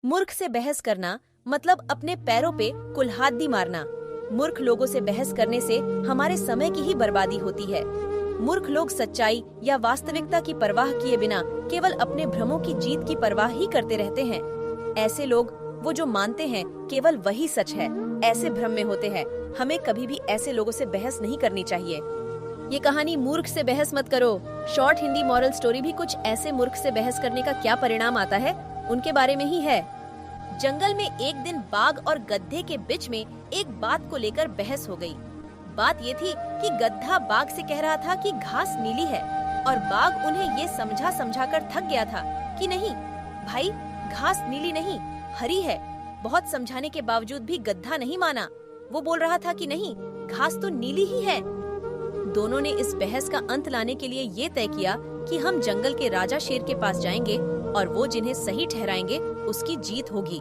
मूर्ख से बहस करना मतलब अपने पैरों पे कुल्हाड़ी मारना। मूर्ख लोगों से बहस करने से हमारे समय की ही बर्बादी होती है। मूर्ख लोग सच्चाई या वास्तविकता की परवाह किए बिना केवल अपने भ्रमों की जीत की परवाह ही करते रहते हैं। ऐसे लोग वो जो मानते हैं केवल वही सच है, ऐसे भ्रम में होते हैं। हमें कभी भी ऐसे लोगों से बहस नहीं करनी चाहिए। ये कहानी मूर्ख से बहस मत करो शॉर्ट हिंदी मॉरल स्टोरी भी कुछ ऐसे मूर्ख से बहस करने का क्या परिणाम आता है उनके बारे में ही है। जंगल में एक दिन बाघ और गधे के बीच में एक बात को लेकर बहस हो गई। बात ये थी कि गधा बाघ से कह रहा था कि घास नीली है और बाघ उन्हें ये समझा समझा कर थक गया था कि नहीं भाई, घास नीली नहीं हरी है। बहुत समझाने के बावजूद भी गधा नहीं माना। वो बोल रहा था कि नहीं, घास तो नीली ही है। दोनों ने इस बहस का अंत लाने के लिए ये तय किया कि हम जंगल के राजा शेर के पास जाएंगे और वो जिन्हें सही ठहराएंगे उसकी जीत होगी।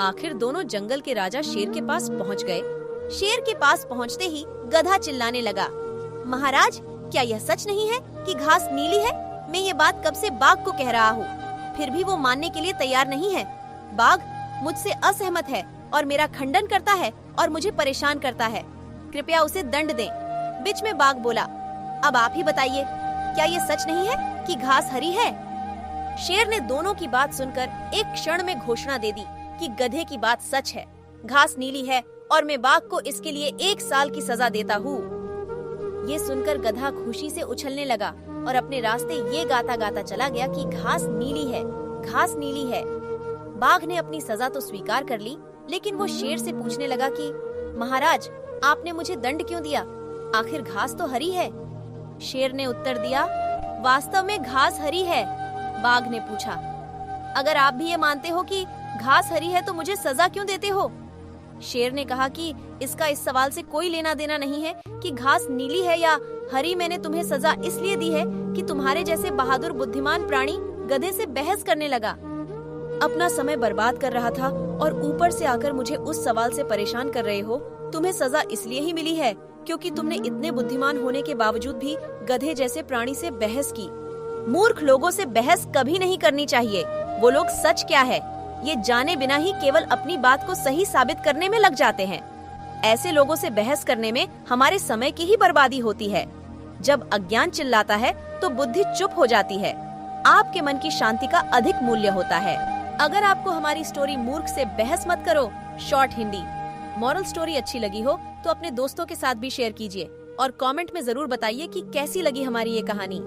आखिर दोनों जंगल के राजा शेर के पास पहुंच गए। शेर के पास पहुंचते ही गधा चिल्लाने लगा, महाराज क्या यह सच नहीं है कि घास नीली है? मैं ये बात कब से बाघ को कह रहा हूँ, फिर भी वो मानने के लिए तैयार नहीं है। बाघ मुझसे असहमत है और मेरा खंडन करता है और मुझे परेशान करता है। कृपया उसे दंड दें। बीच में बाघ बोला, अब आप ही बताइए, क्या ये सच नहीं है कि घास हरी है? शेर ने दोनों की बात सुनकर एक क्षण में घोषणा दे दी कि गधे की बात सच है, घास नीली है और मैं बाघ को इसके लिए 1 साल की सजा देता हूँ। ये सुनकर गधा खुशी से उछलने लगा और अपने रास्ते ये गाता गाता चला गया कि घास नीली है, घास नीली है। बाघ ने अपनी सजा तो स्वीकार कर ली, लेकिन वो शेर से पूछने लगा कि महाराज आपने मुझे दंड क्यों दिया? आखिर घास तो हरी है। शेर ने उत्तर दिया, वास्तव में घास हरी है। बाघ ने पूछा, अगर आप भी ये मानते हो कि घास हरी है तो मुझे सजा क्यों देते हो? शेर ने कहा कि इसका इस सवाल से कोई लेना देना नहीं है कि घास नीली है या हरी। मैंने तुम्हें सजा इसलिए दी है कि तुम्हारे जैसे बहादुर बुद्धिमान प्राणी गधे से बहस करने लगा, अपना समय बर्बाद कर रहा था और ऊपर से आकर मुझे उस सवाल से परेशान कर रहे हो। तुम्हें सजा इसलिए ही मिली है क्योंकि तुमने इतने बुद्धिमान होने के बावजूद भी गधे जैसे प्राणी से बहस की। मूर्ख लोगों से बहस कभी नहीं करनी चाहिए। वो लोग सच क्या है ये जाने बिना ही केवल अपनी बात को सही साबित करने में लग जाते हैं। ऐसे लोगों से बहस करने में हमारे समय की ही बर्बादी होती है। जब अज्ञान चिल्लाता है तो बुद्धि चुप हो जाती है। आपके मन की शांति का अधिक मूल्य होता है। अगर आपको हमारी स्टोरी मूर्ख से बहस मत करो शॉर्ट हिंदी मॉरल स्टोरी अच्छी लगी हो तो अपने दोस्तों के साथ भी शेयर कीजिए और कमेंट में जरूर बताइए कि कैसी लगी हमारी ये कहानी।